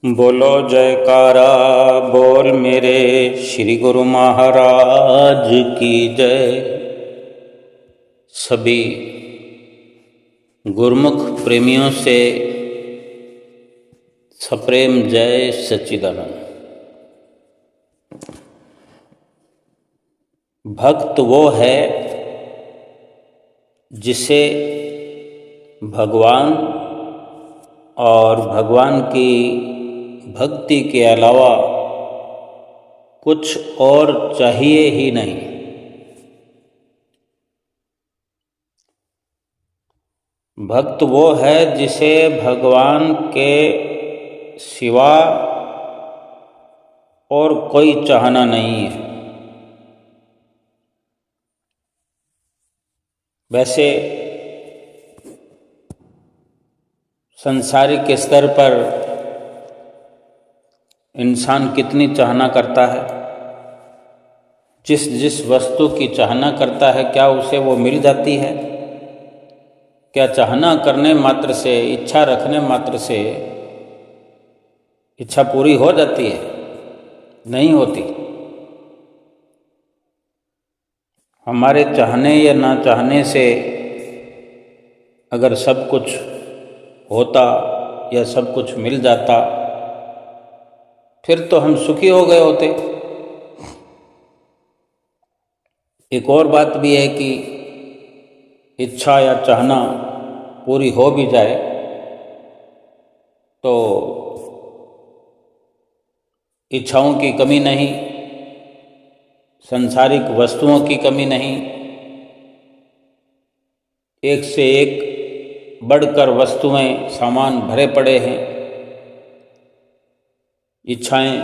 बोलो जयकारा बोल मेरे श्री गुरु महाराज की जय। सभी गुरुमुख प्रेमियों से सप्रेम जय सच्चिदानंद। भक्त वो है जिसे भगवान और भगवान की भक्ति के अलावा कुछ और चाहिए ही नहीं। भक्त वो है जिसे भगवान के सिवा और कोई चाहना नहीं है। वैसे सांसारिक स्तर पर इंसान कितनी चाहना करता है, जिस जिस वस्तु की चाहना करता है क्या उसे वो मिल जाती है? क्या चाहना करने मात्र से, इच्छा रखने मात्र से इच्छा पूरी हो जाती है? नहीं होती। हमारे चाहने या ना चाहने से अगर सब कुछ होता या सब कुछ मिल जाता फिर तो हम सुखी हो गए होते। एक और बात भी है कि इच्छा या चाहना पूरी हो भी जाए तो इच्छाओं की कमी नहीं, सांसारिक वस्तुओं की कमी नहीं, एक से एक बढ़कर वस्तुएं सामान भरे पड़े हैं। इच्छाएं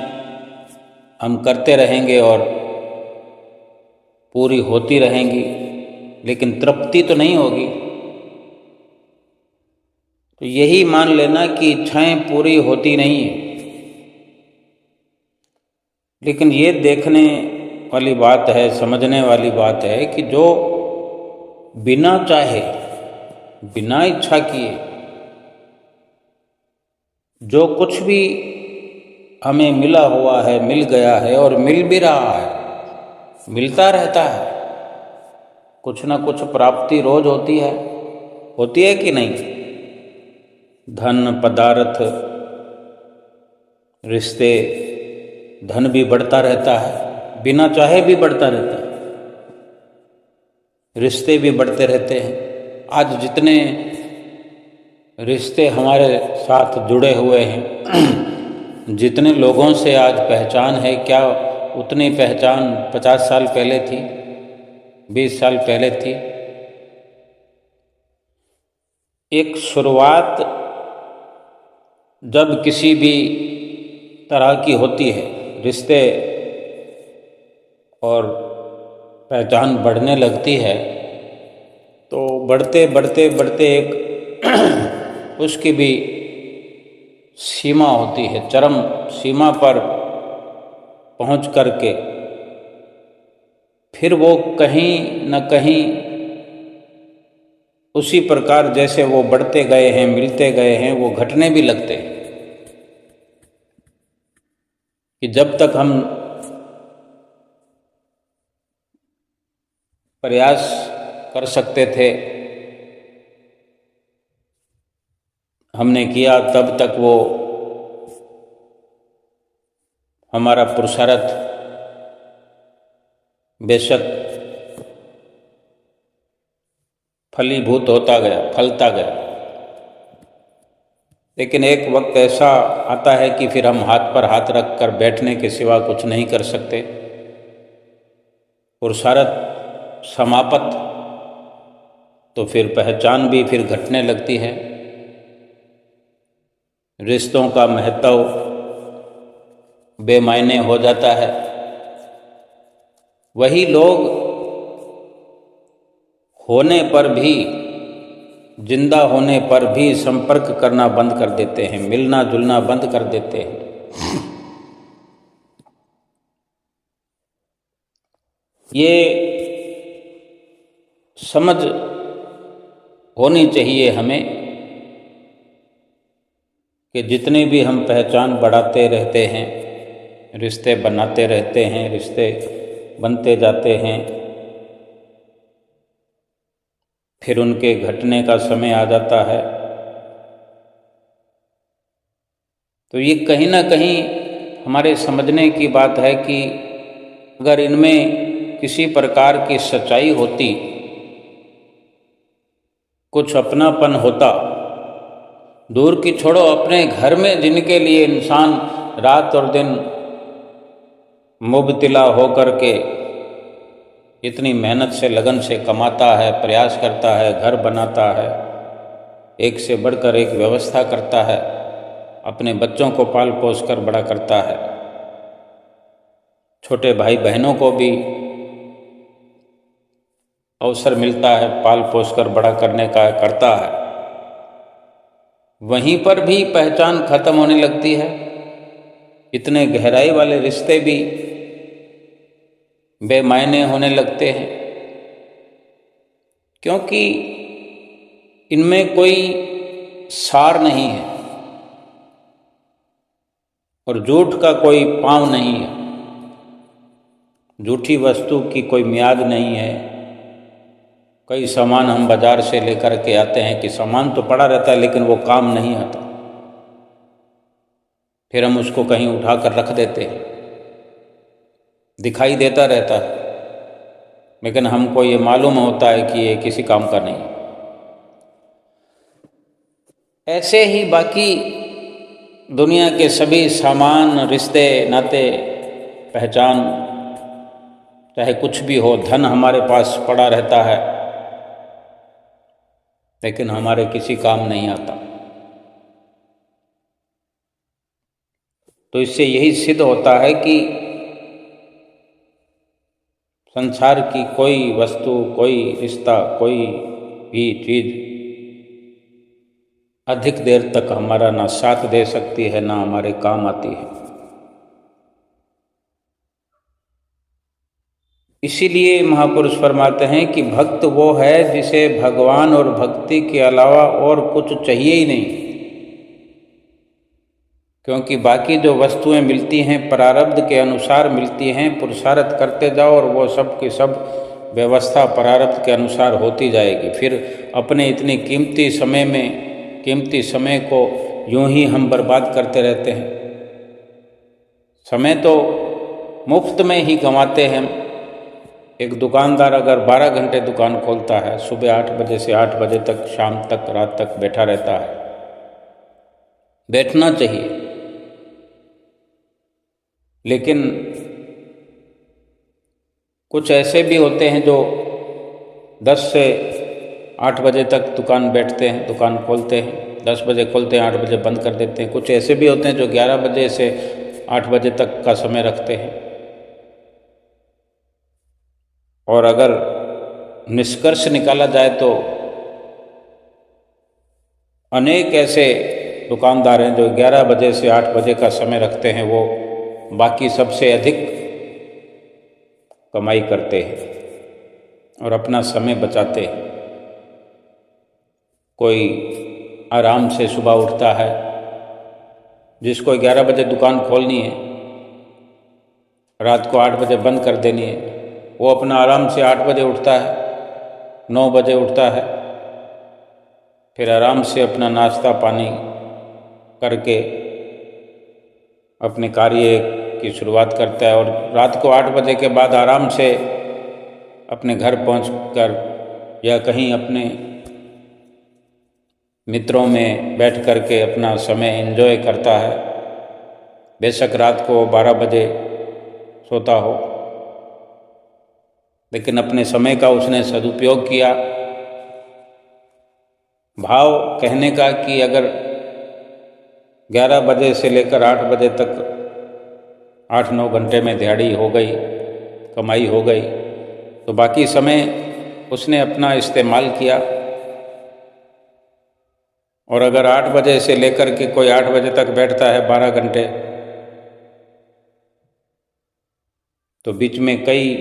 हम करते रहेंगे और पूरी होती रहेंगी, लेकिन तृप्ति तो नहीं होगी। तो यही मान लेना कि इच्छाएं पूरी होती नहीं है। लेकिन ये देखने वाली बात है, समझने वाली बात है कि जो बिना चाहे, बिना इच्छा किए जो कुछ भी हमें मिला हुआ है, मिल गया है और मिल भी रहा है, मिलता रहता है, कुछ ना कुछ प्राप्ति रोज होती है कि नहीं? धन, पदार्थ, रिश्ते, धन भी बढ़ता रहता है, बिना चाहे भी बढ़ता रहता है, रिश्ते भी बढ़ते रहते हैं। आज जितने रिश्ते हमारे साथ जुड़े हुए हैं जितने लोगों से आज पहचान है, क्या उतनी पहचान 50 साल पहले थी, 20 साल पहले थी? एक शुरुआत जब किसी भी तरह की होती है, रिश्ते और पहचान बढ़ने लगती है, तो बढ़ते बढ़ते बढ़ते एक उसकी भी सीमा होती है। चरम सीमा पर पहुंच करके फिर वो कहीं न कहीं उसी प्रकार जैसे वो बढ़ते गए हैं, मिलते गए हैं, वो घटने भी लगते हैं। कि जब तक हम प्रयास कर सकते थे, हमने किया, तब तक वो हमारा पुरुषार्थ बेशक फलीभूत होता गया, फलता गया। लेकिन एक वक्त ऐसा आता है कि फिर हम हाथ पर हाथ रख कर बैठने के सिवा कुछ नहीं कर सकते। पुरुषार्थ समाप्त, तो फिर पहचान भी फिर घटने लगती है। रिश्तों का महत्व बेमायने हो जाता है। वही लोग होने पर भी, जिंदा होने पर भी संपर्क करना बंद कर देते हैं, मिलना जुलना बंद कर देते हैं। ये समझ होनी चाहिए हमें कि जितनी भी हम पहचान बढ़ाते रहते हैं, रिश्ते बनाते रहते हैं, रिश्ते बनते जाते हैं, फिर उनके घटने का समय आ जाता है, तो ये कहीं ना कहीं हमारे समझने की बात है कि अगर इनमें किसी प्रकार की सच्चाई होती, कुछ अपनापन होता, दूर की छोड़ो, अपने घर में जिनके लिए इंसान रात और दिन मुबतला होकर के इतनी मेहनत से, लगन से कमाता है, प्रयास करता है, घर बनाता है, एक से बढ़कर एक व्यवस्था करता है, अपने बच्चों को पाल पोस कर बड़ा करता है, छोटे भाई बहनों को भी अवसर मिलता है पाल पोस कर बड़ा करने का, करता है, वहीं पर भी पहचान खत्म होने लगती है। इतने गहराई वाले रिश्ते भी बेमायने होने लगते हैं, क्योंकि इनमें कोई सार नहीं है और झूठ का कोई पांव नहीं है, झूठी वस्तु की कोई म्याद नहीं है। कई सामान हम बाजार से लेकर के आते हैं कि सामान तो पड़ा रहता है लेकिन वो काम नहीं आता, फिर हम उसको कहीं उठा कर रख देते हैं, दिखाई देता रहता है, लेकिन हमको ये मालूम होता है कि ये किसी काम का नहीं। ऐसे ही बाकी दुनिया के सभी सामान, रिश्ते नाते, पहचान, चाहे कुछ भी हो, धन हमारे पास पड़ा रहता है लेकिन हमारे किसी काम नहीं आता। तो इससे यही सिद्ध होता है कि संसार की कोई वस्तु, कोई रिश्ता, कोई भी चीज अधिक देर तक हमारा ना साथ दे सकती है, ना हमारे काम आती है। इसीलिए महापुरुष फरमाते हैं कि भक्त वो है जिसे भगवान और भक्ति के अलावा और कुछ चाहिए ही नहीं, क्योंकि बाकी जो वस्तुएं मिलती हैं प्रारब्ध के अनुसार मिलती हैं, पुरुषार्थ करते जाओ और वो सब की सब व्यवस्था प्रारब्ध के अनुसार होती जाएगी। फिर अपने इतने कीमती समय में, कीमती समय को यूं ही हम बर्बाद करते रहते हैं। समय तो मुफ्त में ही गंवाते हैं। एक दुकानदार अगर 12 घंटे दुकान खोलता है, सुबह 8 बजे से 8 बजे तक, शाम तक, रात तक बैठा रहता है, बैठना चाहिए, लेकिन कुछ ऐसे भी होते हैं जो 10 से 8 बजे तक दुकान बैठते हैं, दुकान खोलते हैं, 10 बजे खोलते हैं, 8 बजे बंद कर देते हैं। कुछ ऐसे भी होते हैं जो 11 बजे से 8 बजे तक का समय रखते हैं। और अगर निष्कर्ष निकाला जाए तो अनेक ऐसे दुकानदार हैं जो 11 बजे से 8 बजे का समय रखते हैं, वो बाकी सबसे अधिक कमाई करते हैं और अपना समय बचाते हैं। कोई आराम से सुबह उठता है, जिसको 11 बजे दुकान खोलनी है, रात को 8 बजे बंद कर देनी है, वो अपना आराम से 8 बजे उठता है, 9 बजे उठता है, फिर आराम से अपना नाश्ता पानी करके अपने कार्य की शुरुआत करता है और रात को 8 बजे के बाद आराम से अपने घर पहुंचकर या कहीं अपने मित्रों में बैठ कर के अपना समय एंजॉय करता है। बेशक रात को 12 बजे सोता हो, लेकिन अपने समय का उसने सदुपयोग किया। भाव कहने का कि अगर 11 बजे से लेकर 8 बजे तक 8-9 घंटे में दिहाड़ी हो गई, कमाई हो गई, तो बाकी समय उसने अपना इस्तेमाल किया। और अगर 8 बजे से लेकर के कोई 8 बजे तक बैठता है 12 घंटे, तो बीच में कई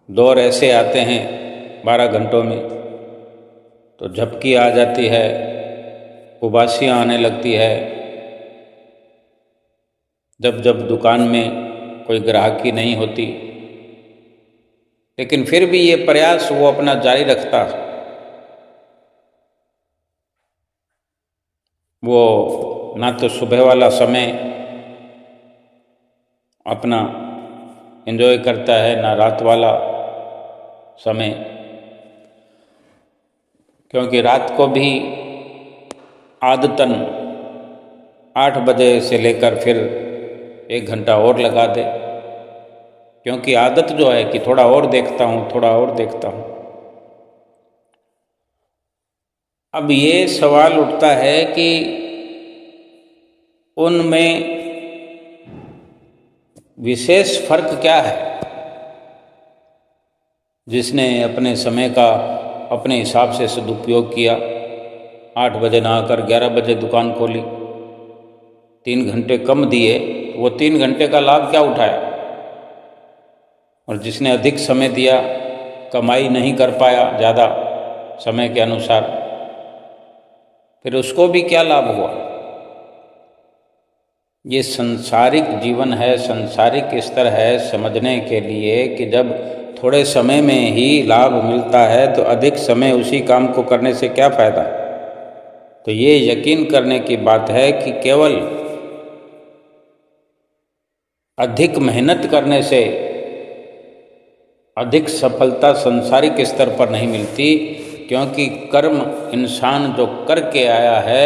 दौर ऐसे आते हैं 12 घंटों में, तो झपकी आ जाती है, उबासियाँ आने लगती है, जब जब दुकान में कोई ग्राहकी नहीं होती। लेकिन फिर भी ये प्रयास वो अपना जारी रखता। वो ना तो सुबह वाला समय अपना एंजॉय करता है, ना रात वाला समय, क्योंकि रात को भी आदतन 8 बजे से लेकर फिर 1 घंटा और लगा दे, क्योंकि आदत जो है कि थोड़ा और देखता हूँ, थोड़ा और देखता हूँ। अब ये सवाल उठता है कि उनमें विशेष फर्क क्या है? जिसने अपने समय का अपने हिसाब से सदुपयोग किया, 8 बजे ना आकर 11 बजे दुकान खोली, 3 घंटे कम दिए, वो 3 घंटे का लाभ क्या उठाया? और जिसने अधिक समय दिया, कमाई नहीं कर पाया ज़्यादा समय के अनुसार, फिर उसको भी क्या लाभ हुआ? ये संसारिक जीवन है, संसारिक स्तर है समझने के लिए कि जब थोड़े समय में ही लाभ मिलता है तो अधिक समय उसी काम को करने से क्या फ़ायदा? तो ये यकीन करने की बात है कि केवल अधिक मेहनत करने से अधिक सफलता संसारिक स्तर पर नहीं मिलती, क्योंकि कर्म इंसान जो करके आया है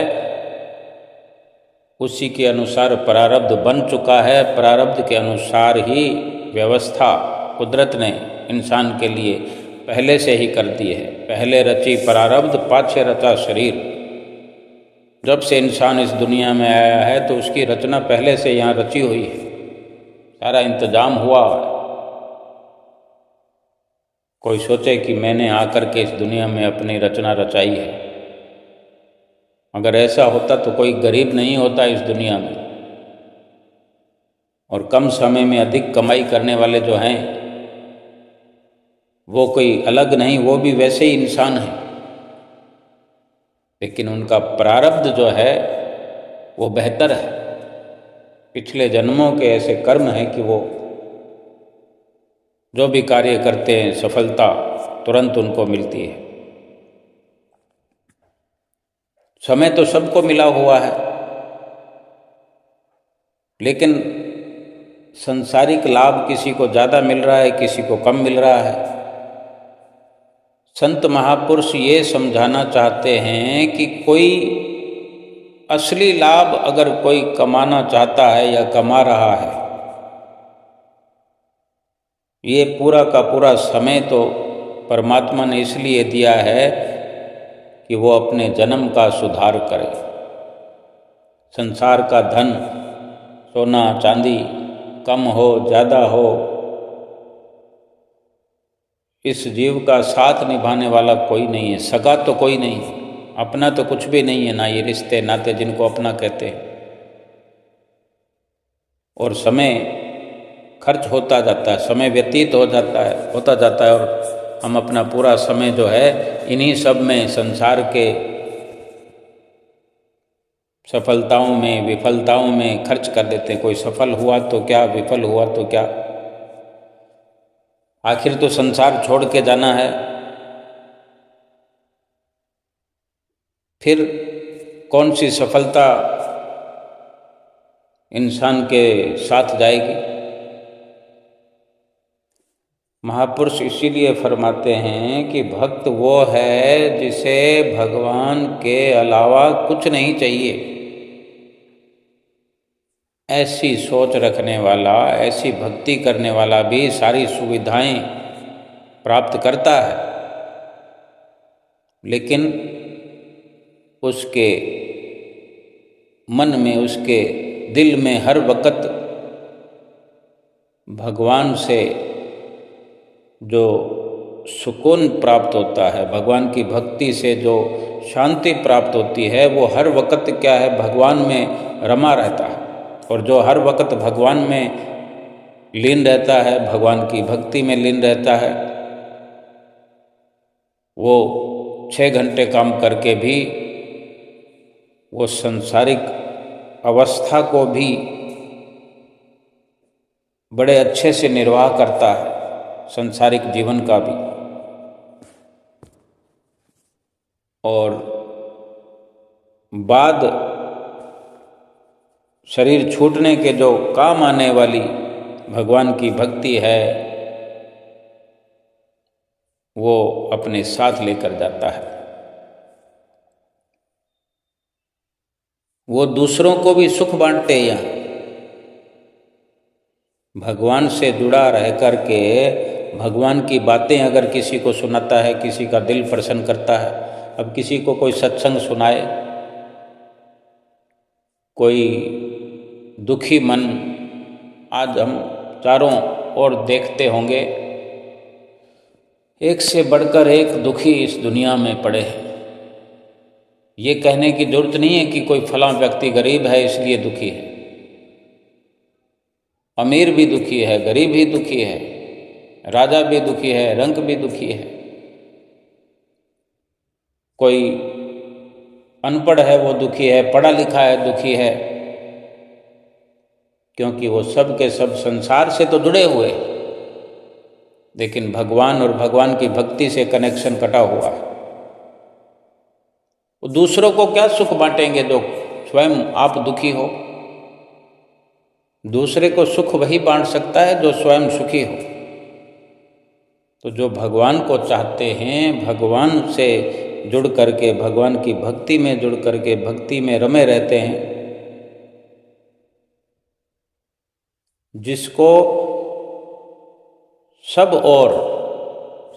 उसी के अनुसार प्रारब्ध बन चुका है। प्रारब्ध के अनुसार ही व्यवस्था कुदरत ने इंसान के लिए पहले से ही कर दी है। पहले रची प्रारब्ध, पाछे रचा शरीर। जब से इंसान इस दुनिया में आया है तो उसकी रचना पहले से यहाँ रची हुई है, सारा इंतजाम हुआ है। कोई सोचे कि मैंने आकर के इस दुनिया में अपनी रचना रचाई है, अगर ऐसा होता तो कोई गरीब नहीं होता इस दुनिया में। और कम समय में अधिक कमाई करने वाले जो हैं वो कोई अलग नहीं, वो भी वैसे ही इंसान हैं, लेकिन उनका प्रारब्ध जो है वो बेहतर है। पिछले जन्मों के ऐसे कर्म हैं कि वो जो भी कार्य करते हैं सफलता तुरंत उनको मिलती है। समय तो सबको मिला हुआ है, लेकिन संसारिक लाभ किसी को ज़्यादा मिल रहा है, किसी को कम मिल रहा है। संत महापुरुष ये समझाना चाहते हैं कि कोई असली लाभ अगर कोई कमाना चाहता है या कमा रहा है, ये पूरा का पूरा समय तो परमात्मा ने इसलिए दिया है कि वो अपने जन्म का सुधार करे। संसार का धन, सोना चांदी कम हो ज़्यादा हो, इस जीव का साथ निभाने वाला कोई नहीं है। सगा तो कोई नहीं है, अपना तो कुछ भी नहीं है, ना ये रिश्ते नाते जिनको अपना कहते हैं। और समय खर्च होता जाता है, समय व्यतीत होता जाता है और हम अपना पूरा समय जो है इन्हीं सब में, संसार के सफलताओं में विफलताओं में खर्च कर देते हैं। कोई सफल हुआ तो क्या, विफल हुआ तो क्या, आखिर तो संसार छोड़ के जाना है। फिर कौन सी सफलता इंसान के साथ जाएगी? महापुरुष इसीलिए फरमाते हैं कि भक्त वो है जिसे भगवान के अलावा कुछ नहीं चाहिए। ऐसी सोच रखने वाला, ऐसी भक्ति करने वाला भी सारी सुविधाएं प्राप्त करता है, लेकिन उसके मन में, उसके दिल में हर वक्त भगवान से जो सुकून प्राप्त होता है, भगवान की भक्ति से जो शांति प्राप्त होती है, वो हर वक्त क्या है, भगवान में रमा रहता है। और जो हर वक्त भगवान में लीन रहता है, भगवान की भक्ति में लीन रहता है, वो 6 घंटे काम करके भी वो संसारिक अवस्था को भी बड़े अच्छे से निर्वाह करता है, संसारिक जीवन का भी। और बाद शरीर छूटने के जो काम आने वाली भगवान की भक्ति है, वो अपने साथ लेकर जाता है। वो दूसरों को भी सुख बांटते हैं। यहाँ भगवान से जुड़ा रह कर के भगवान की बातें अगर किसी को सुनाता है, किसी का दिल प्रसन्न करता है। अब किसी को कोई सत्संग सुनाए, कोई दुखी मन आज हम चारों ओर देखते होंगे, एक से बढ़कर एक दुखी इस दुनिया में पड़े हैं। ये कहने की जरूरत नहीं है कि कोई फलां व्यक्ति गरीब है इसलिए दुखी है। अमीर भी दुखी है, गरीब भी दुखी है, राजा भी दुखी है, रंक भी दुखी है। कोई अनपढ़ है वो दुखी है, पढ़ा लिखा है दुखी है, क्योंकि वो सब के सब संसार से तो जुड़े हुए, लेकिन भगवान और भगवान की भक्ति से कनेक्शन कटा हुआ है। वो दूसरों को क्या सुख बांटेंगे जो स्वयं आप दुखी हो। दूसरे को सुख वही बांट सकता है जो स्वयं सुखी हो। तो जो भगवान को चाहते हैं, भगवान से जुड़ करके, भगवान की भक्ति में जुड़ करके भक्ति में रमे रहते हैं, जिसको सब और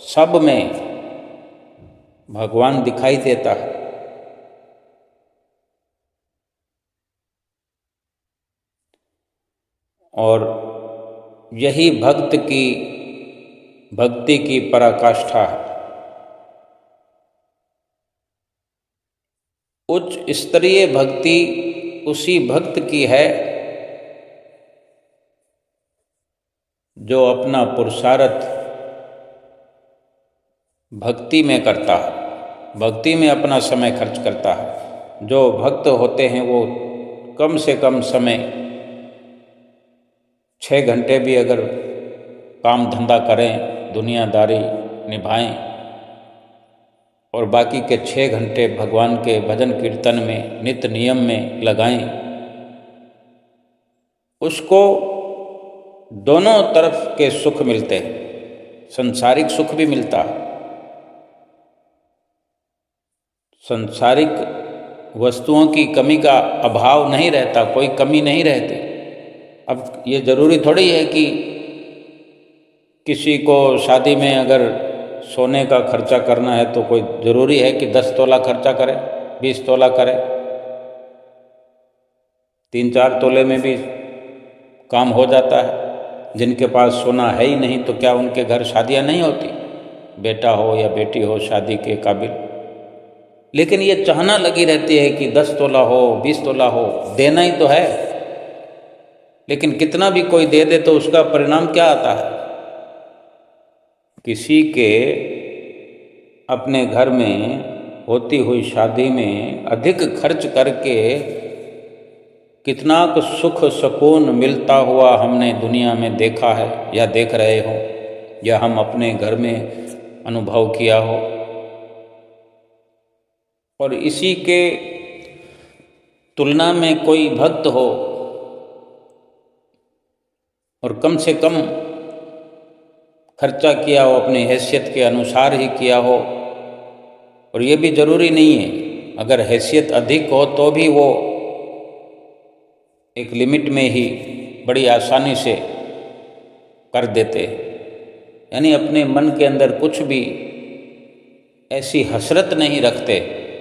सब में भगवान दिखाई देता है, और यही भक्ति की पराकाष्ठा है। उच्च स्तरीय भक्ति उसी भक्त की है जो अपना पुरुषार्थ भक्ति में करता है, भक्ति में अपना समय खर्च करता है। जो भक्त होते हैं वो कम से कम समय 6 घंटे भी अगर काम धंधा करें, दुनियादारी निभाएं, और बाकी के 6 घंटे भगवान के भजन कीर्तन में, नित्य नियम में लगाएं, उसको दोनों तरफ के सुख मिलते हैं। संसारिक सुख भी मिलता है, संसारिक वस्तुओं की कमी का अभाव नहीं रहता, कोई कमी नहीं रहती। अब ये जरूरी थोड़ी है कि किसी को शादी में अगर सोने का खर्चा करना है तो कोई ज़रूरी है कि 10 तोला खर्चा करे, 20 तोला करे। 3-4 तोले में भी काम हो जाता है। जिनके पास सोना है ही नहीं तो क्या उनके घर शादियां नहीं होती, बेटा हो या बेटी हो शादी के काबिल। लेकिन ये चाहना लगी रहती है कि 10 तोला हो, 20 तोला हो, देना ही तो है। लेकिन कितना भी कोई दे दे तो उसका परिणाम क्या आता है? किसी के अपने घर में होती हुई शादी में अधिक खर्च करके कितना सुख सुकून मिलता हुआ हमने दुनिया में देखा है, या देख रहे हो, या हम अपने घर में अनुभव किया हो। और इसी के तुलना में कोई भक्त हो और कम से कम खर्चा किया हो, अपनी हैसियत के अनुसार ही किया हो। और ये भी ज़रूरी नहीं है, अगर हैसियत अधिक हो तो भी वो एक लिमिट में ही बड़ी आसानी से कर देते। यानी अपने मन के अंदर कुछ भी ऐसी हसरत नहीं रखते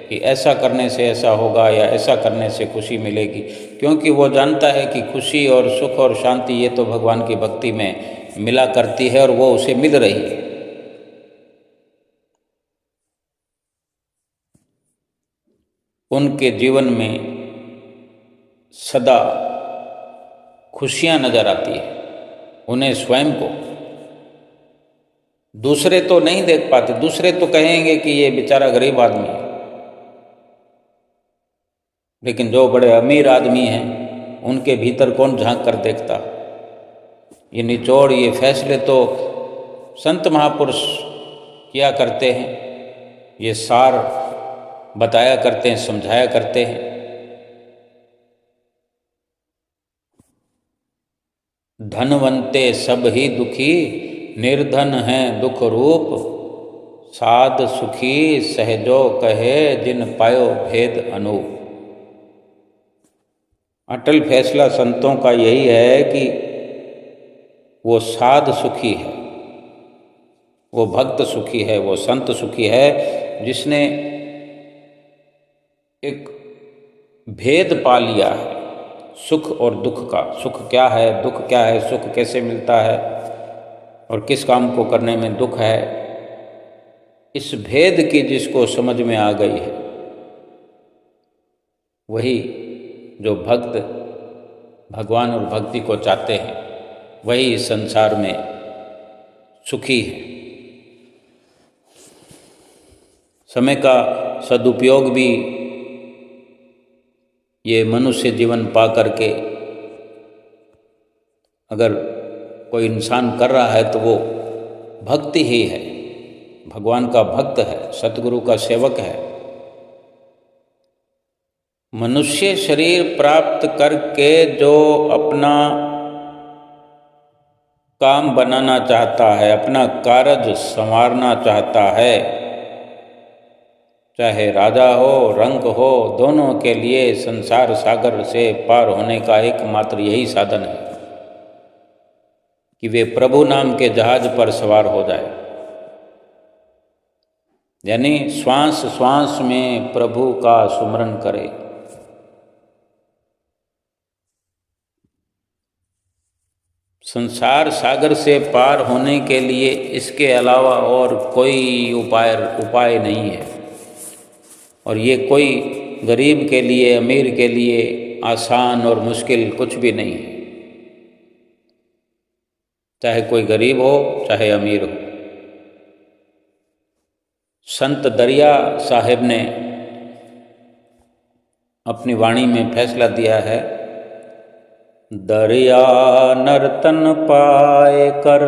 कि ऐसा करने से ऐसा होगा या ऐसा करने से खुशी मिलेगी, क्योंकि वो जानता है कि खुशी और सुख और शांति ये तो भगवान की भक्ति में मिला करती है और वो उसे मिल रही है। उनके जीवन में सदा खुशियां नजर आती है उन्हें स्वयं को। दूसरे तो नहीं देख पाते, दूसरे तो कहेंगे कि ये बेचारा गरीब आदमी है, लेकिन जो बड़े अमीर आदमी हैं उनके भीतर कौन झांक कर देखता। ये निचोड़, ये फैसले तो संत महापुरुष किया करते हैं, ये सार बताया करते हैं, समझाया करते हैं। धनवंते सब ही दुखी, निर्धन हैं दुख रूप, साध सुखी सहजो कहे, जिन पायो भेद अनूप। अटल फैसला संतों का यही है कि वो साध सुखी है, वो भक्त सुखी है, वो संत सुखी है, जिसने एक भेद पा लिया है सुख और दुख का। सुख क्या है, दुख क्या है, सुख कैसे मिलता है और किस काम को करने में दुख है, इस भेद की जिसको समझ में आ गई है, वही जो भक्त भगवान और भक्ति को चाहते हैं, वही इस संसार में सुखी है। समय का सदुपयोग भी ये मनुष्य जीवन पा करके अगर कोई इंसान कर रहा है तो वो भक्ति ही है, भगवान का भक्त है, सतगुरु का सेवक है। मनुष्य शरीर प्राप्त करके जो अपना काम बनाना चाहता है, अपना कार्य संवारना चाहता है, चाहे राजा हो रंक हो, दोनों के लिए संसार सागर से पार होने का एकमात्र यही साधन है कि वे प्रभु नाम के जहाज पर सवार हो जाए। यानी श्वास श्वास में प्रभु का सुमरन करे। संसार सागर से पार होने के लिए इसके अलावा और कोई उपाय नहीं है। और ये कोई गरीब के लिए, अमीर के लिए आसान और मुश्किल कुछ भी नहीं है। चाहे कोई गरीब हो, चाहे अमीर हो। संत दरिया साहिब ने अपनी वाणी में फैसला दिया है, दरिया नर्तन पाए कर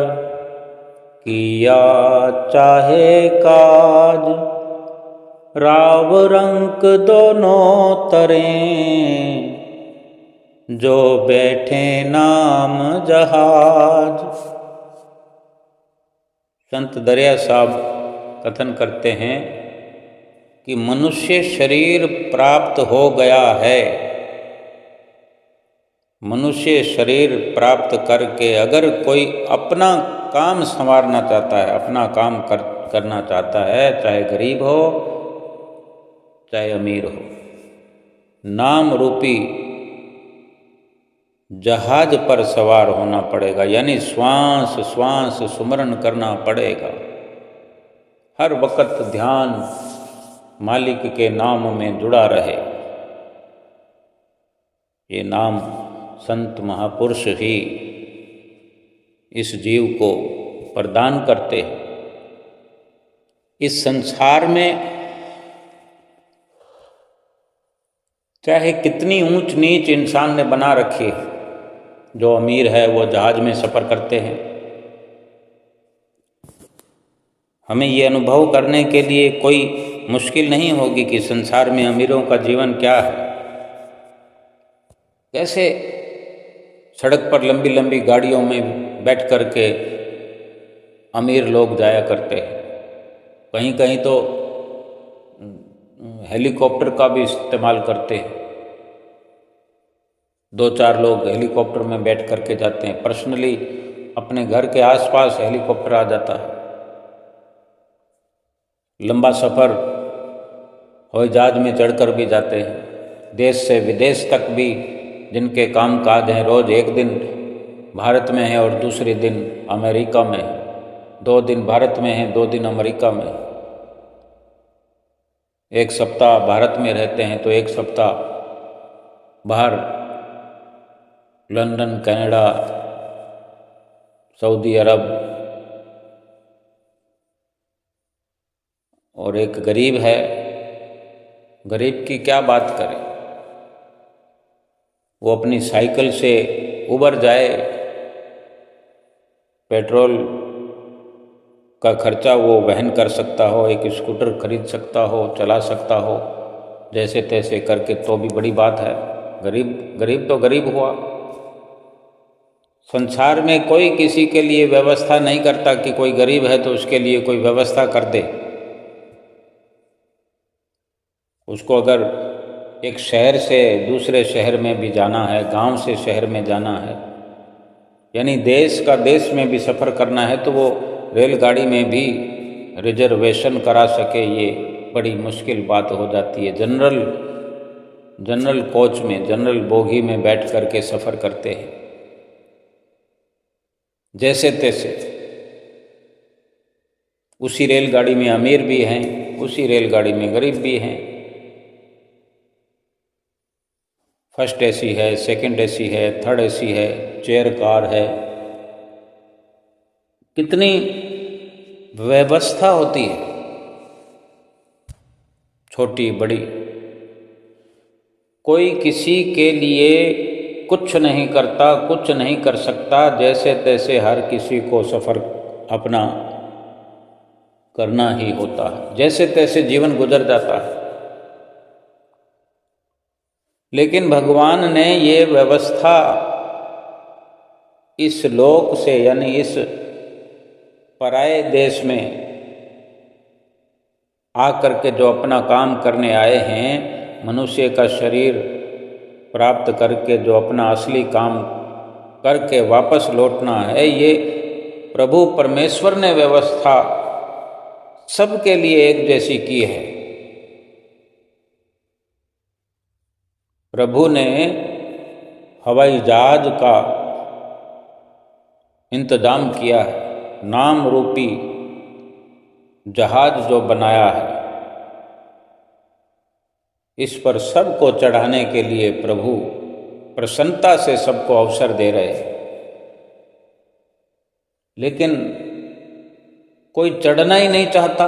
किया चाहे काज, राव रंक दोनों तरें, जो बैठे नाम जहाज। संत दरिया साहब कथन करते हैं कि मनुष्य शरीर प्राप्त हो गया है। मनुष्य शरीर प्राप्त करके अगर कोई अपना काम संवारना चाहता है, अपना काम करना चाहता है, चाहे गरीब हो चाहे अमीर हो, नाम रूपी जहाज पर सवार होना पड़ेगा। यानी श्वास श्वास सुमरन करना पड़ेगा। हर वक्त ध्यान मालिक के नाम में जुड़ा रहे। ये नाम संत महापुरुष ही इस जीव को प्रदान करते हैं। इस संसार में चाहे कितनी ऊंच नीच इंसान ने बना रखी है, जो अमीर है वो जहाज में सफ़र करते हैं। हमें ये अनुभव करने के लिए कोई मुश्किल नहीं होगी कि संसार में अमीरों का जीवन क्या है। कैसे सड़क पर लंबी लंबी गाड़ियों में बैठ कर के अमीर लोग जाया करते हैं। कहीं कहीं तो हेलीकॉप्टर का भी इस्तेमाल करते हैं। 2-4 लोग हेलीकॉप्टर में बैठ करके जाते हैं। पर्सनली अपने घर के आसपास हेलीकॉप्टर आ जाता है। लंबा सफ़र हवाई जहाज में चढ़कर भी जाते हैं। देश से विदेश तक भी जिनके काम काज हैं, रोज़ एक दिन भारत में है और दूसरे दिन अमेरिका में है, 2 दिन भारत में है, 2 दिन अमेरिका में है। एक सप्ताह भारत में रहते हैं तो एक सप्ताह बाहर लंदन, कनाडा, सऊदी अरब। और एक गरीब है, गरीब की क्या बात करें। वो अपनी साइकिल से उबर जाए, पेट्रोल का खर्चा वो वहन कर सकता हो, एक स्कूटर खरीद सकता हो, चला सकता हो जैसे तैसे करके, तो भी बड़ी बात है। गरीब तो गरीब हुआ। संसार में कोई किसी के लिए व्यवस्था नहीं करता कि कोई गरीब है तो उसके लिए कोई व्यवस्था कर दे। उसको अगर एक शहर से दूसरे शहर में भी जाना है, गांव से शहर में जाना है, यानी देश का देश में भी सफ़र करना है, तो वो रेलगाड़ी में भी रिजर्वेशन करा सके, ये बड़ी मुश्किल बात हो जाती है। जनरल कोच में, जनरल बोगी में बैठ कर के सफ़र करते हैं जैसे तैसे। उसी रेलगाड़ी में अमीर भी हैं, उसी रेलगाड़ी में गरीब भी हैं। फर्स्ट एसी है, सेकंड एसी है, थर्ड एसी है, चेयर कार है। कितनी व्यवस्था होती है, छोटी बड़ी। कोई किसी के लिए कुछ नहीं करता, कुछ नहीं कर सकता, जैसे तैसे हर किसी को सफ़र अपना करना ही होता है, जैसे तैसे जीवन गुजर जाता है। लेकिन भगवान ने ये व्यवस्था इस लोक से, यानी इस पराये देश में आकर के जो अपना काम करने आए हैं, मनुष्य का शरीर प्राप्त करके जो अपना असली काम करके वापस लौटना है, ये प्रभु परमेश्वर ने व्यवस्था सबके लिए एक जैसी की है। प्रभु ने हवाई जहाज का इंतजाम किया है, नाम रूपी जहाज जो बनाया है, इस पर सबको चढ़ाने के लिए प्रभु प्रसन्नता से सबको अवसर दे रहे हैं। लेकिन कोई चढ़ना ही नहीं चाहता।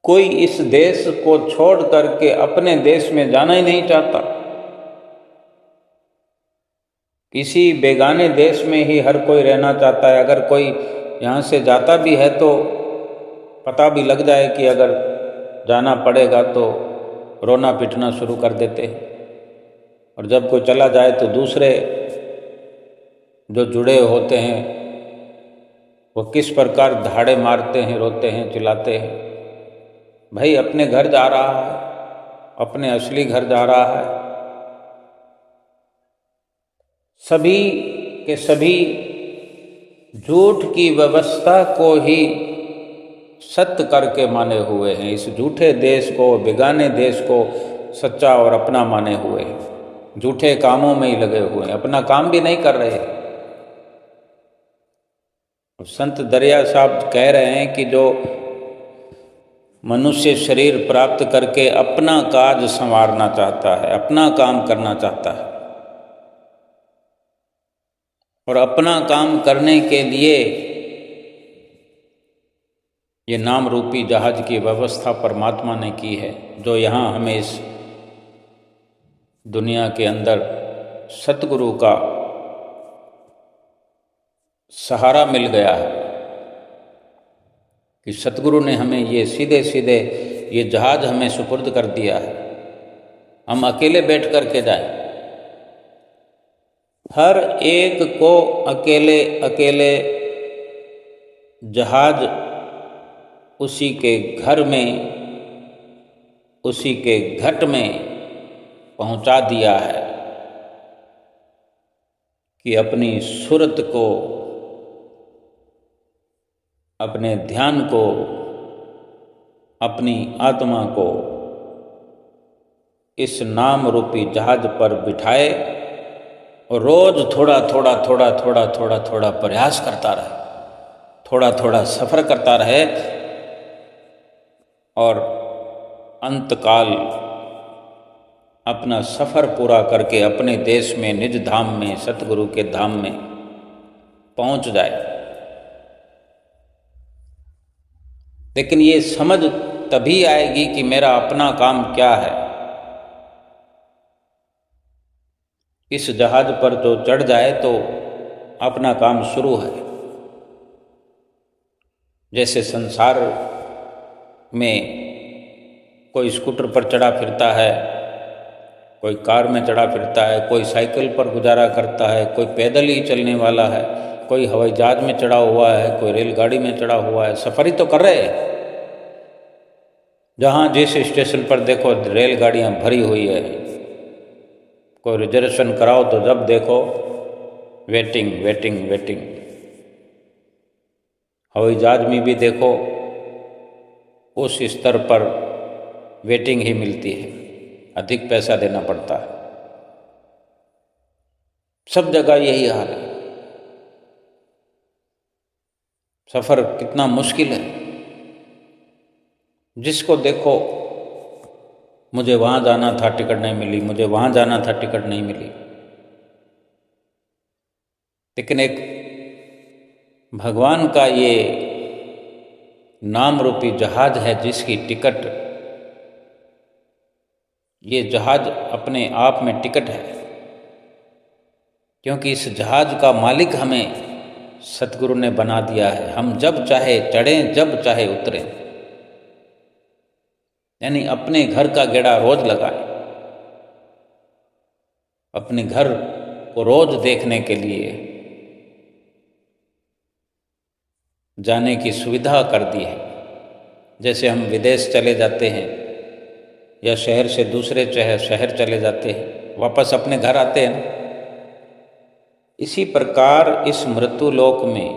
कोई इस देश को छोड़ करके अपने देश में जाना ही नहीं चाहता। किसी बेगाने देश में ही हर कोई रहना चाहता है। अगर कोई यहाँ से जाता भी है तो पता भी लग जाए कि अगर जाना पड़ेगा तो रोना पिटना शुरू कर देते हैं। और जब कोई चला जाए तो दूसरे जो जुड़े होते हैं वो किस प्रकार धाड़े मारते हैं, रोते हैं, चिल्लाते हैं। भाई अपने घर जा रहा है, अपने असली घर जा रहा है। सभी के सभी झूठ की व्यवस्था को ही सत्य करके माने हुए हैं। इस झूठे देश को, बेगाने देश को सच्चा और अपना माने हुए हैं। झूठे कामों में ही लगे हुए हैं, अपना काम भी नहीं कर रहे हैं। संत दरिया साहब कह रहे हैं कि जो मनुष्य शरीर प्राप्त करके अपना काज संवारना चाहता है, अपना काम करना चाहता है, और अपना काम करने के लिए ये नाम रूपी जहाज की व्यवस्था परमात्मा ने की है, जो यहाँ हमें इस दुनिया के अंदर सतगुरु का सहारा मिल गया है कि सतगुरु ने हमें ये सीधे सीधे ये जहाज हमें सुपुर्द कर दिया है। हम अकेले बैठ कर के जाएं। हर एक को अकेले अकेले जहाज उसी के घर में, उसी के घट में पहुंचा दिया है कि अपनी सुरत को, अपने ध्यान को, अपनी आत्मा को इस नाम रूपी जहाज पर बिठाए और रोज थोड़ा थोड़ा थोड़ा थोड़ा थोड़ा थोड़ा प्रयास करता रहे, थोड़ा थोड़ा सफ़र करता रहे, और अंतकाल अपना सफ़र पूरा करके अपने देश में, निज धाम में, सतगुरु के धाम में पहुंच जाए। लेकिन ये समझ तभी आएगी कि मेरा अपना काम क्या है। इस जहाज पर जो चढ़ जाए तो अपना काम शुरू है। जैसे संसार में कोई स्कूटर पर चढ़ा फिरता है, कोई कार में चढ़ा फिरता है, कोई साइकिल पर गुजारा करता है, कोई पैदल ही चलने वाला है, कोई हवाई जहाज में चढ़ा हुआ है, कोई रेलगाड़ी में चढ़ा हुआ है, सफर ही तो कर रहे हैं। जहाँ जिस स्टेशन पर देखो रेलगाड़ियाँ भरी हुई है, कोई रिजर्वेशन कराओ तो जब देखो वेटिंग वेटिंग वेटिंग। हवाई जहाज में भी देखो उस स्तर पर वेटिंग ही मिलती है, अधिक पैसा देना पड़ता है। सब जगह यही हाल है। सफ़र कितना मुश्किल है। जिसको देखो मुझे वहाँ जाना था टिकट नहीं मिली, मुझे वहाँ जाना था टिकट नहीं मिली। लेकिन एक भगवान का ये नाम रूपी जहाज है जिसकी टिकट, ये जहाज अपने आप में टिकट है, क्योंकि इस जहाज का मालिक हमें सतगुरु ने बना दिया है। हम जब चाहे चढ़ें, जब चाहे उतरें। यानी अपने घर का गेड़ा रोज लगाएं, अपने घर को रोज देखने के लिए जाने की सुविधा कर दी है। जैसे हम विदेश चले जाते हैं या शहर से दूसरे शहर चले जाते हैं, वापस अपने घर आते हैं ना, इसी प्रकार इस मृत्यु लोक में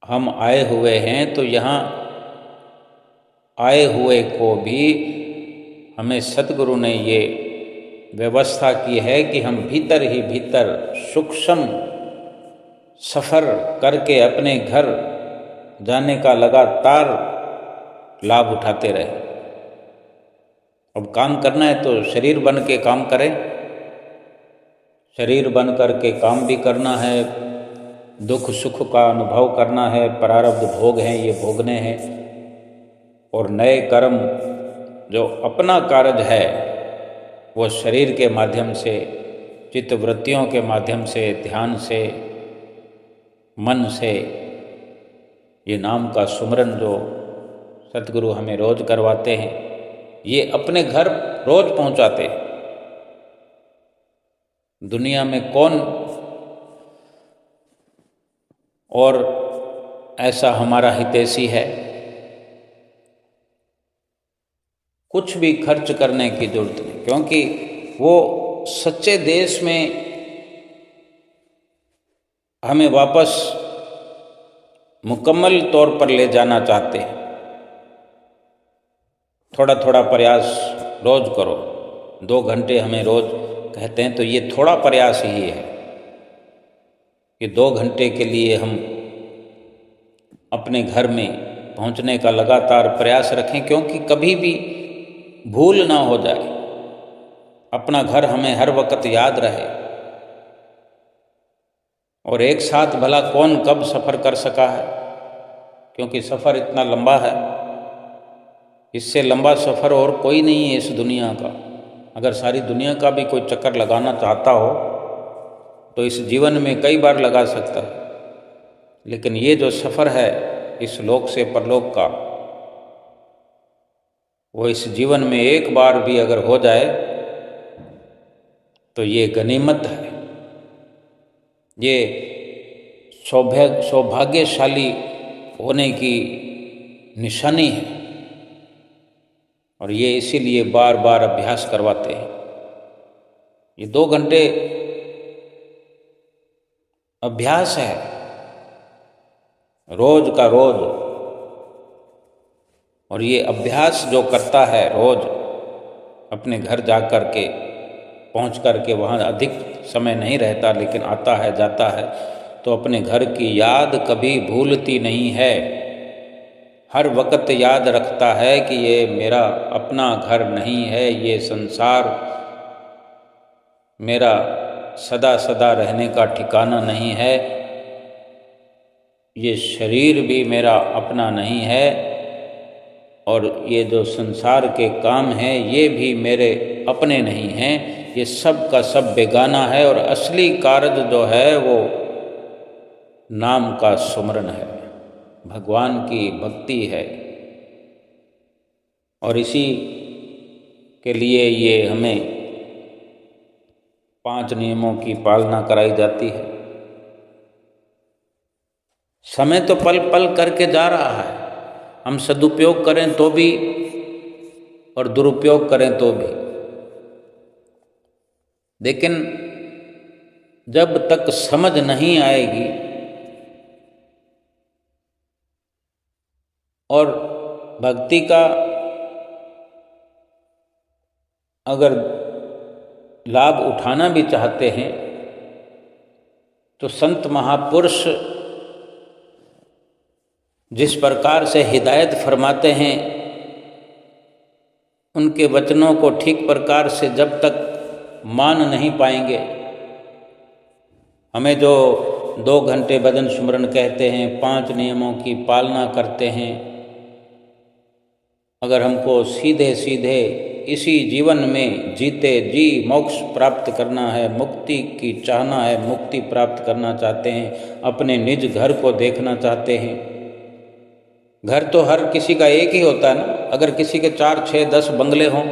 हम आए हुए हैं। तो यहाँ आए हुए को भी हमें सतगुरु ने ये व्यवस्था की है कि हम भीतर ही भीतर सूक्ष्म सफ़र करके अपने घर जाने का लगातार लाभ उठाते रहे। अब काम करना है तो शरीर बन के काम करें, शरीर बन करके काम भी करना है, दुख सुख का अनुभव करना है, प्रारब्ध भोग हैं ये भोगने हैं, और नए कर्म जो अपना कार्य है वो शरीर के माध्यम से, चित्त वृत्तियों के माध्यम से, ध्यान से, मन से, ये नाम का सुमरन जो सतगुरु हमें रोज करवाते हैं, ये अपने घर रोज पहुंचाते हैं। दुनिया में कौन और ऐसा हमारा हितैषी है? कुछ भी खर्च करने की जरूरत नहीं, क्योंकि वो सच्चे देश में हमें वापस मुकम्मल तौर पर ले जाना चाहते हैं। थोड़ा थोड़ा प्रयास रोज करो, 2 घंटे हमें रोज कहते हैं, तो ये थोड़ा प्रयास ही है कि 2 घंटे के लिए हम अपने घर में पहुंचने का लगातार प्रयास रखें, क्योंकि कभी भी भूल ना हो जाए, अपना घर हमें हर वक्त याद रहे। और एक साथ भला कौन कब सफ़र कर सका है, क्योंकि सफ़र इतना लंबा है, इससे लंबा सफ़र और कोई नहीं है इस दुनिया का। अगर सारी दुनिया का भी कोई चक्कर लगाना चाहता हो तो इस जीवन में कई बार लगा सकता है, लेकिन ये जो सफ़र है इस लोक से परलोक का, वो इस जीवन में एक बार भी अगर हो जाए तो ये गनीमत है, ये सौभाग्यशाली होने की निशानी है। और ये इसीलिए बार बार अभ्यास करवाते हैं। ये 2 घंटे अभ्यास है रोज का रोज, और ये अभ्यास जो करता है रोज अपने घर जा कर के पहुँच कर के, वहाँ अधिक समय नहीं रहता लेकिन आता है जाता है, तो अपने घर की याद कभी भूलती नहीं है। हर वक्त याद रखता है कि ये मेरा अपना घर नहीं है, ये संसार मेरा सदा सदा रहने का ठिकाना नहीं है, ये शरीर भी मेरा अपना नहीं है, और ये जो संसार के काम हैं ये भी मेरे अपने नहीं हैं, ये सब का सब बेगाना है। और असली कारज जो है वो नाम का सुमरन है, भगवान की भक्ति है। और इसी के लिए ये हमें 5 नियमों की पालना कराई जाती है। समय तो पल पल करके जा रहा है, हम सदुपयोग करें तो भी और दुरुपयोग करें तो भी। लेकिन जब तक समझ नहीं आएगी और भक्ति का अगर लाभ उठाना भी चाहते हैं तो संत महापुरुष जिस प्रकार से हिदायत फरमाते हैं, उनके वचनों को ठीक प्रकार से जब तक मान नहीं पाएंगे, हमें जो 2 घंटे भजन सुमरन कहते हैं, 5 नियमों की पालना करते हैं, अगर हमको सीधे सीधे इसी जीवन में जीते जी मोक्ष प्राप्त करना है, मुक्ति की चाहना है, मुक्ति प्राप्त करना चाहते हैं, अपने निज घर को देखना चाहते हैं। घर तो हर किसी का एक ही होता है ना। अगर किसी के 4, 6, 10 बंगले हों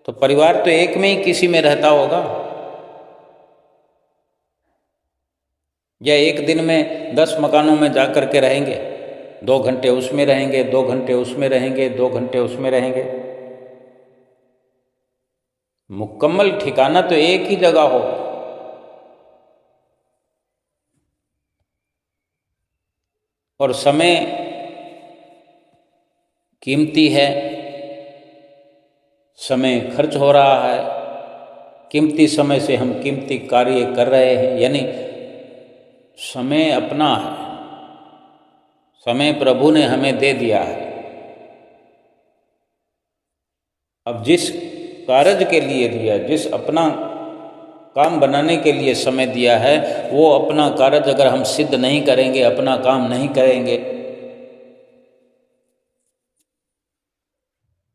तो परिवार तो एक में ही किसी में रहता होगा, या एक दिन में 10 मकानों में जा कर के रहेंगे। 2 घंटे उसमें रहेंगे, 2 घंटे उसमें रहेंगे, 2 घंटे उसमें रहेंगे। मुकम्मल ठिकाना तो एक ही जगह हो। और समय कीमती है, समय खर्च हो रहा है, कीमती समय से हम कीमती कार्य कर रहे हैं, यानी समय अपना है, समय प्रभु ने हमें दे दिया है। अब जिस कारज के लिए दिया, जिस अपना काम बनाने के लिए समय दिया है, वो अपना कारज अगर हम सिद्ध नहीं करेंगे, अपना काम नहीं करेंगे,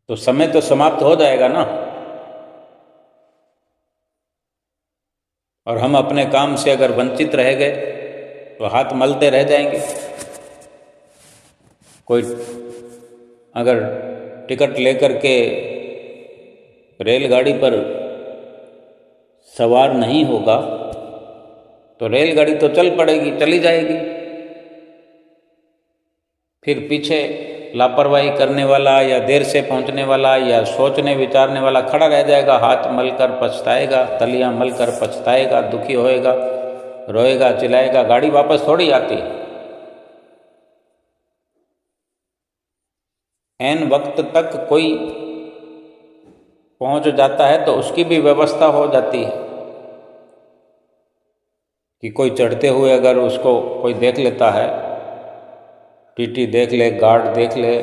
तो समय तो समाप्त हो जाएगा ना। और हम अपने काम से अगर वंचित रह गए तो हाथ मलते रह जाएंगे। कोई अगर टिकट लेकर के रेलगाड़ी पर सवार नहीं होगा तो रेलगाड़ी तो चल पड़ेगी, चली जाएगी। फिर पीछे लापरवाही करने वाला या देर से पहुंचने वाला या सोचने विचारने वाला खड़ा रह जाएगा, हाथ मलकर पछताएगा, तलियां मलकर पछताएगा, दुखी होएगा, रोएगा, चिल्लाएगा। गाड़ी वापस थोड़ी आती। ऐन वक्त तक कोई पहुंच जाता है तो उसकी भी व्यवस्था हो जाती है कि कोई चढ़ते हुए अगर उसको कोई देख लेता है, टीटी देख ले, गार्ड देख ले,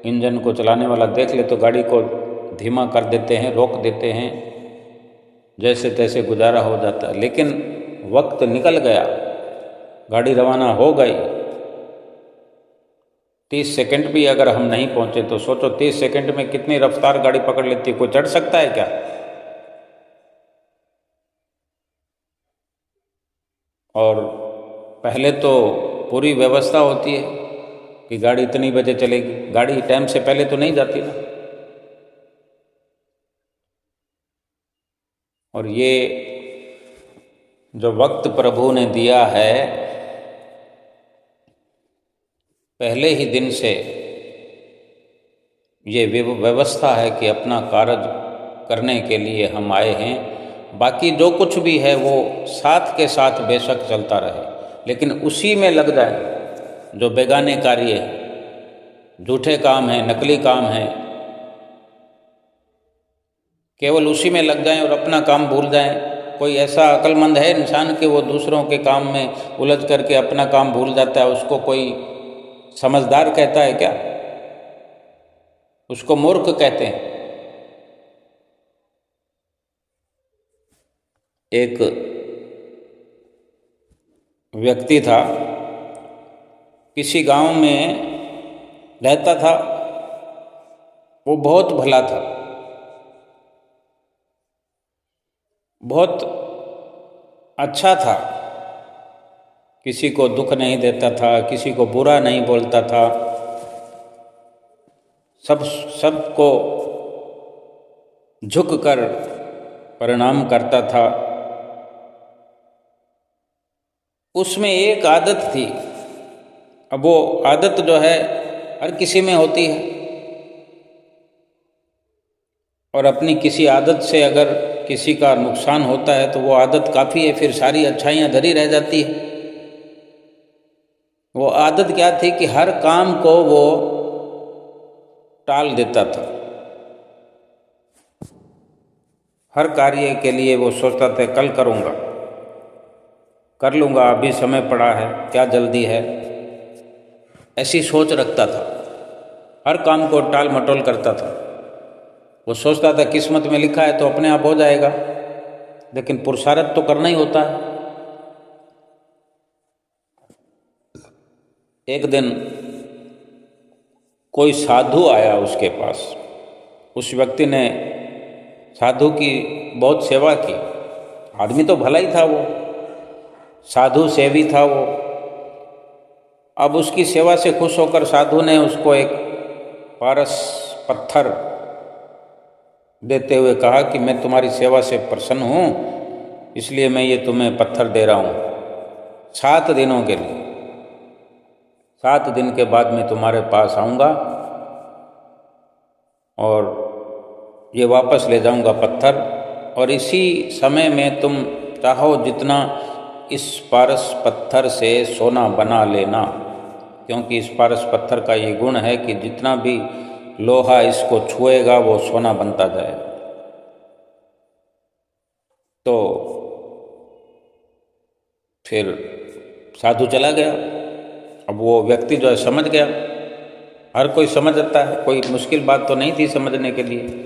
इंजन को चलाने वाला देख ले, तो गाड़ी को धीमा कर देते हैं, रोक देते हैं, जैसे तैसे गुजारा हो जाता है। लेकिन वक्त निकल गया, गाड़ी रवाना हो गई, 30 सेकंड भी अगर हम नहीं पहुंचे तो सोचो 30 सेकंड में कितनी रफ्तार गाड़ी पकड़ लेती है। कोई चढ़ सकता है क्या? और पहले तो पूरी व्यवस्था होती है कि गाड़ी इतनी बजे चलेगी, गाड़ी टाइम से पहले तो नहीं जाती ना। और ये जो वक्त प्रभु ने दिया है, पहले ही दिन से ये व्यवस्था है कि अपना कार्य करने के लिए हम आए हैं। बाकी जो कुछ भी है वो साथ के साथ बेशक चलता रहे, लेकिन उसी में लग जाए जो बेगाने कार्य है, झूठे काम हैं, नकली काम हैं, केवल उसी में लग जाएं और अपना काम भूल जाएं। कोई ऐसा अक्लमंद है इंसान कि वो दूसरों के काम में उलझ करके अपना काम भूल जाता है? उसको कोई समझदार कहता है क्या? उसको मूर्ख कहते हैं। एक व्यक्ति था, किसी गांव में रहता था, वो बहुत भला था, बहुत अच्छा था, किसी को दुख नहीं देता था, किसी को बुरा नहीं बोलता था, सबको झुककर प्रणाम करता था। उसमें एक आदत थी, अब वो आदत जो है हर किसी में होती है, और अपनी किसी आदत से अगर किसी का नुकसान होता है तो वो आदत काफ़ी है, फिर सारी अच्छाइयाँ धरी रह जाती है। वो आदत क्या थी कि हर काम को वो टाल देता था, हर कार्य के लिए वो सोचता था कल करूँगा, कर लूँगा, अभी समय पड़ा है, क्या जल्दी है, ऐसी सोच रखता था। हर काम को टाल मटोल करता था। वो सोचता था किस्मत में लिखा है तो अपने आप हो जाएगा, लेकिन पुरुषार्थ तो करना ही होता है। एक दिन कोई साधु आया उसके पास। उस व्यक्ति ने साधु की बहुत सेवा की। आदमी तो भला ही था, वो साधु सेवी था वो। अब उसकी सेवा से खुश होकर साधु ने उसको एक पारस पत्थर देते हुए कहा कि मैं तुम्हारी सेवा से प्रसन्न हूँ, इसलिए मैं ये तुम्हें पत्थर दे रहा हूँ 7 दिनों के लिए। 7 दिन के बाद मैं तुम्हारे पास आऊँगा और ये वापस ले जाऊँगा पत्थर, और इसी समय में तुम चाहो जितना इस पारस पत्थर से सोना बना लेना, क्योंकि इस पारस पत्थर का ये गुण है कि जितना भी लोहा इसको छुएगा वो सोना बनता जाएगा। तो फिर साधु चला गया। अब वो व्यक्ति जो है समझ गया, हर कोई समझ जाता है, कोई मुश्किल बात तो नहीं थी समझने के लिए।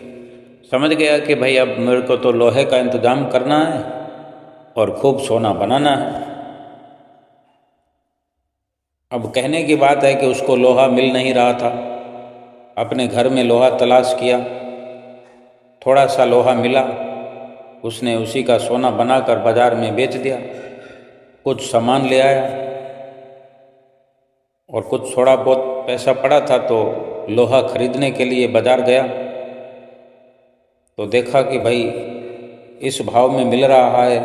समझ गया कि भाई अब मेरे को तो लोहे का इंतजाम करना है और खूब सोना बनाना है। अब कहने की बात है कि उसको लोहा मिल नहीं रहा था। अपने घर में लोहा तलाश किया, थोड़ा सा लोहा मिला, उसने उसी का सोना बनाकर बाजार में बेच दिया। कुछ सामान ले आया और कुछ थोड़ा बहुत पैसा पड़ा था, तो लोहा खरीदने के लिए बाजार गया तो देखा कि भाई इस भाव में मिल रहा है।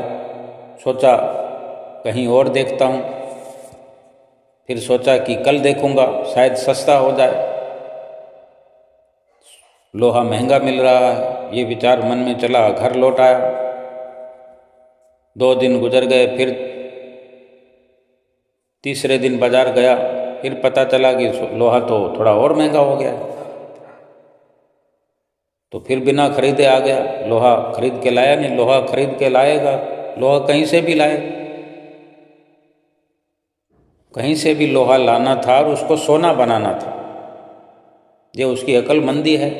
सोचा कहीं और देखता हूँ, फिर सोचा कि कल देखूँगा शायद सस्ता हो जाए। लोहा महंगा मिल रहा है, ये विचार मन में चला। घर लौट आया, 2 दिन गुजर गए, फिर तीसरे दिन बाजार गया, फिर पता चला कि लोहा तो थोड़ा और महंगा हो गया। तो फिर बिना खरीदे आ गया, लोहा खरीद के लाया नहीं। लोहा खरीद के लाएगा, लोहा कहीं से भी लाए, कहीं से भी लोहा लाना था और उसको सोना बनाना था। ये उसकी अक्लमंदी है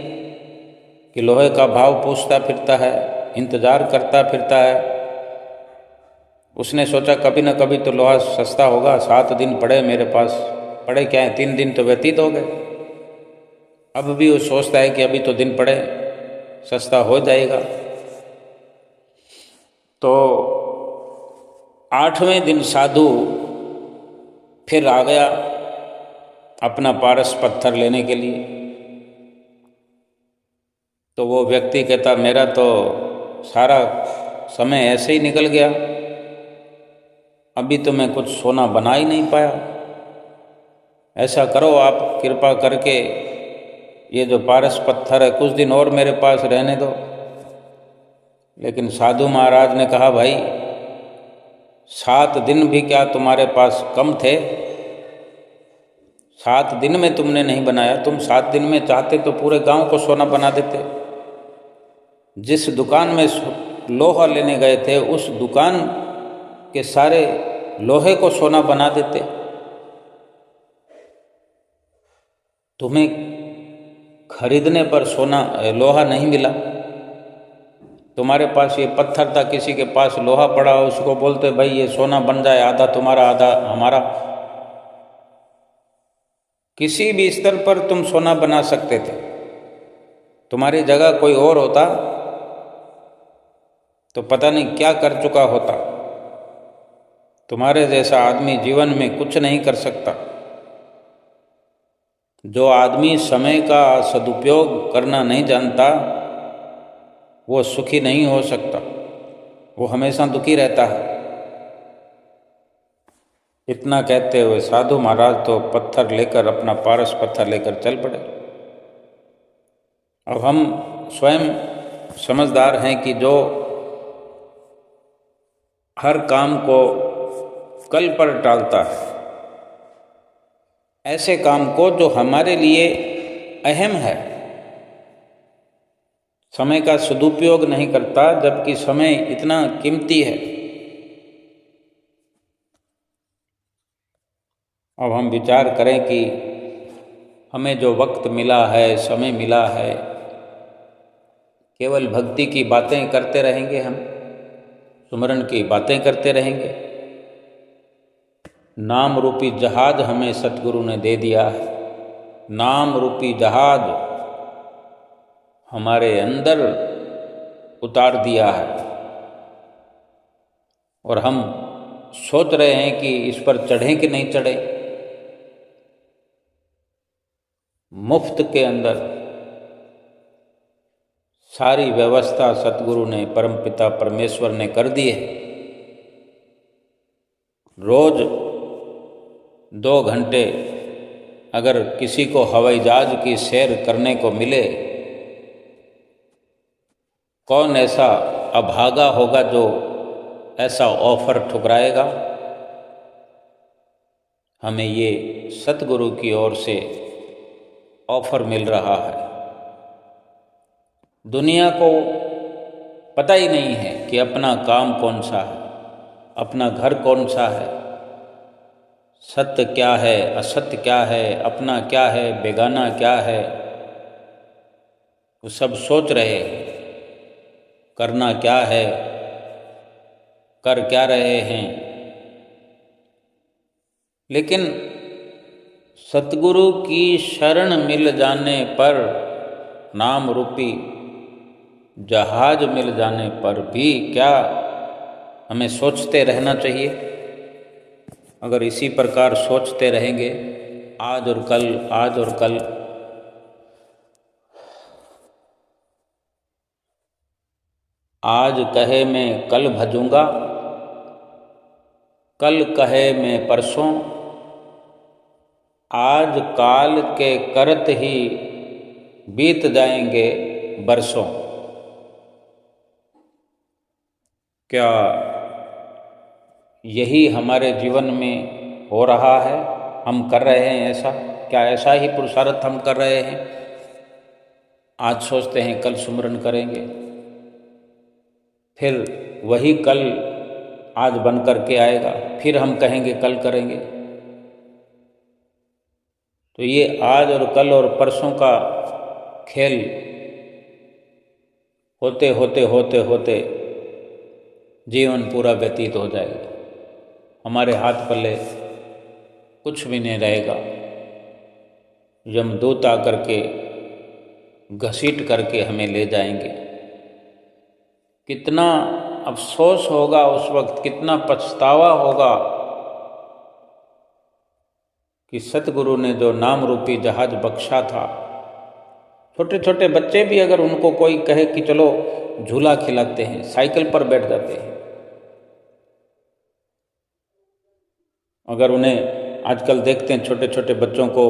कि लोहे का भाव पूछता फिरता है, इंतज़ार करता फिरता है। उसने सोचा कभी न कभी तो लोहा सस्ता होगा। 7 दिन पड़े मेरे पास, पड़े क्या है, 3 दिन तो व्यतीत हो गए। अब भी वो सोचता है कि अभी तो दिन पड़े, सस्ता हो जाएगा। तो 8वें दिन साधु फिर आ गया अपना पारस पत्थर लेने के लिए। तो वो व्यक्ति कहता मेरा तो सारा समय ऐसे ही निकल गया, अभी तो मैं कुछ सोना बना ही नहीं पाया। ऐसा करो आप कृपा करके ये जो पारस पत्थर है कुछ दिन और मेरे पास रहने दो। लेकिन साधु महाराज ने कहा भाई 7 दिन भी क्या तुम्हारे पास कम थे? 7 दिन में तुमने नहीं बनाया, तुम 7 दिन में चाहते तो पूरे गांव को सोना बना देते। जिस दुकान में लोहा लेने गए थे उस दुकान के सारे लोहे को सोना बना देते। तुम्हें खरीदने पर सोना लोहा नहीं मिला, तुम्हारे पास ये पत्थर था, किसी के पास लोहा पड़ा, उसको बोलते भाई ये सोना बन जाए, आधा तुम्हारा आधा हमारा। किसी भी स्तर पर तुम सोना बना सकते थे। तुम्हारी जगह कोई और होता तो पता नहीं क्या कर चुका होता। तुम्हारे जैसा आदमी जीवन में कुछ नहीं कर सकता। जो आदमी समय का सदुपयोग करना नहीं जानता वो सुखी नहीं हो सकता, वो हमेशा दुखी रहता है। इतना कहते हुए साधु महाराज तो पत्थर लेकर, अपना पारस पत्थर लेकर चल पड़े। अब हम स्वयं समझदार हैं कि जो हर काम को कल पर टालता है, ऐसे काम को जो हमारे लिए अहम है, समय का सदुपयोग नहीं करता, जबकि समय इतना कीमती है। अब हम विचार करें कि हमें जो वक्त मिला है, समय मिला है, केवल भक्ति की बातें करते रहेंगे, हम सुमरन की बातें करते रहेंगे। नाम रूपी जहाज हमें सतगुरु ने दे दिया है। नाम रूपी जहाज हमारे अंदर उतार दिया है और हम सोच रहे हैं कि इस पर चढ़ें कि नहीं चढ़ें। मुफ्त के अंदर सारी व्यवस्था सतगुरु ने, परमपिता परमेश्वर ने कर दी है। रोज 2 घंटे अगर किसी को हवाई जहाज की सैर करने को मिले, कौन ऐसा अभागा होगा जो ऐसा ऑफर ठुकराएगा। हमें ये सतगुरु की ओर से ऑफर मिल रहा है। दुनिया को पता ही नहीं है कि अपना काम कौन सा है, अपना घर कौन सा है, सत्य क्या है, असत्य क्या है, अपना क्या है, बेगाना क्या है। वो सब सोच रहे हैं करना क्या है, कर क्या रहे हैं। लेकिन सतगुरु की शरण मिल जाने पर, नाम रूपी जहाज मिल जाने पर भी क्या हमें सोचते रहना चाहिए। अगर इसी प्रकार सोचते रहेंगे आज और कल, आज और कल, आज कहे मैं कल भजूंगा, कल कहे मैं परसों, आज काल के करत ही बीत जाएंगे बरसों। क्या यही हमारे जीवन में हो रहा है? हम कर रहे हैं ऐसा? क्या ऐसा ही पुरुषार्थ हम कर रहे हैं? आज सोचते हैं कल सुमरन करेंगे, फिर वही कल आज बन करके आएगा, फिर हम कहेंगे कल करेंगे। तो ये आज और कल और परसों का खेल होते होते होते होते जीवन पूरा व्यतीत हो जाएगा। हमारे हाथ पल्ले कुछ भी नहीं रहेगा। यमदूत आकर के घसीट करके हमें ले जाएंगे। कितना अफसोस होगा उस वक्त, कितना पछतावा होगा कि सतगुरु ने जो नाम रूपी जहाज बख्शा था। छोटे छोटे बच्चे भी अगर उनको कोई कहे कि चलो झूला खिलाते हैं, साइकिल पर बैठ जाते हैं। अगर उन्हें आजकल देखते हैं छोटे छोटे बच्चों को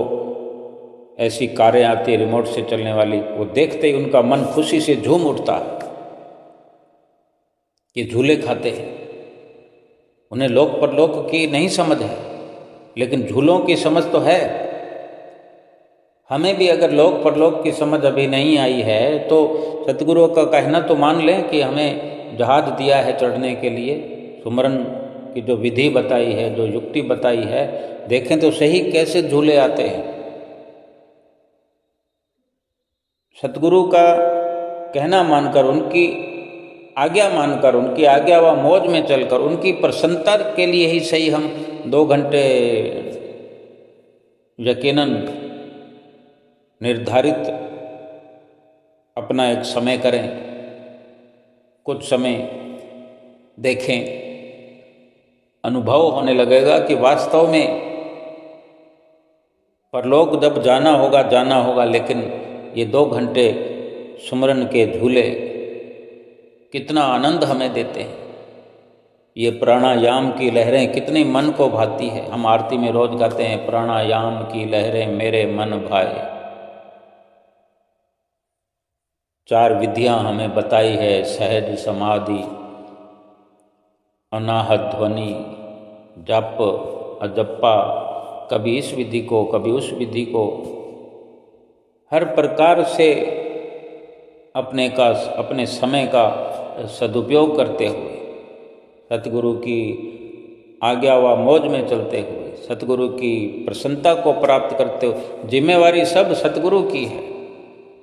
ऐसी कारें आती है रिमोट से चलने वाली, वो देखते ही उनका मन खुशी से झूम उठता है कि झूले खाते हैं। उन्हें लोक परलोक की नहीं समझ है, लेकिन झूलों की समझ तो है। हमें भी अगर लोक परलोक की समझ अभी नहीं आई है तो सतगुरु का कहना तो मान लें कि हमें जहाज दिया है चढ़ने के लिए। सुमरन की जो विधि बताई है, जो युक्ति बताई है, देखें तो सही कैसे झूले आते हैं। सतगुरु का कहना मानकर, उनकी आज्ञा मानकर, उनकी आज्ञा व मौज में चलकर, उनकी प्रसन्नता के लिए ही सही हम 2 घंटे यकीनन निर्धारित अपना एक समय करें। कुछ समय देखें, अनुभव होने लगेगा कि वास्तव में परलोक जब जाना होगा, लेकिन ये 2 घंटे सुमरन के झूले कितना आनंद हमें देते हैं। ये प्राणायाम की लहरें कितने मन को भाती है। हम आरती में रोज गाते हैं, प्राणायाम की लहरें मेरे मन भाए। 4 विधियां हमें बताई है, सहज समाधि, अनाहत ध्वनि, जप, अजप्पा, कभी इस विधि को कभी उस विधि को, हर प्रकार से अपने समय का सदुपयोग करते हुए, सतगुरु की आज्ञा व मौज में चलते हुए, सतगुरु की प्रसन्नता को प्राप्त करते हुए। जिम्मेवारी सब सतगुरु की है,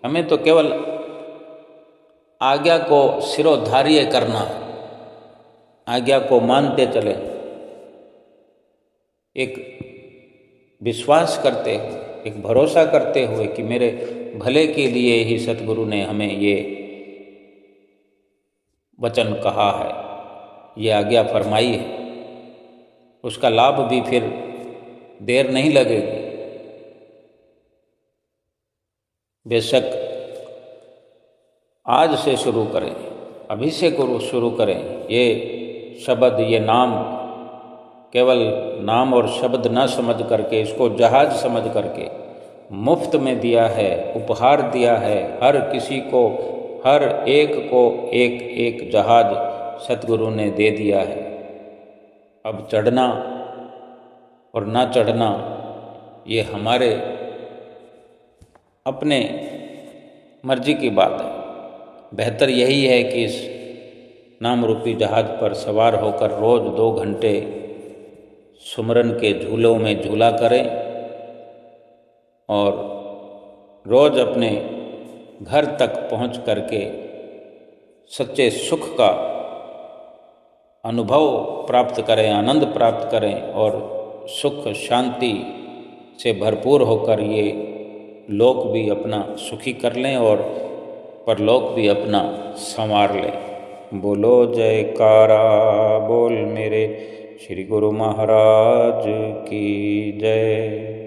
हमें तो केवल आज्ञा को सिरोधार्य करना, आज्ञा को मानते चले, एक विश्वास करते हुए, एक भरोसा करते हुए कि मेरे भले के लिए ही सतगुरु ने हमें ये वचन कहा है, ये आज्ञा फरमाई है, उसका लाभ भी फिर देर नहीं लगेगी। बेशक आज से शुरू करें, अभी से शुरू करें। ये शब्द, ये नाम, केवल नाम और शब्द न समझ करके, इसको जहाज समझ करके मुफ्त में दिया है, उपहार दिया है। हर किसी को, हर एक को एक एक जहाज सतगुरु ने दे दिया है। अब चढ़ना और ना चढ़ना ये हमारे अपने मर्जी की बात है। बेहतर यही है कि इस नाम रूपी जहाज पर सवार होकर रोज 2 घंटे सुमरन के झूलों में झूला करें और रोज अपने घर तक पहुंच करके सच्चे सुख का अनुभव प्राप्त करें, आनंद प्राप्त करें और सुख शांति से भरपूर होकर ये लोक भी अपना सुखी कर लें और परलोक भी अपना संवार लें। बोलो जयकारा बोल मेरे श्री गुरु महाराज की जय।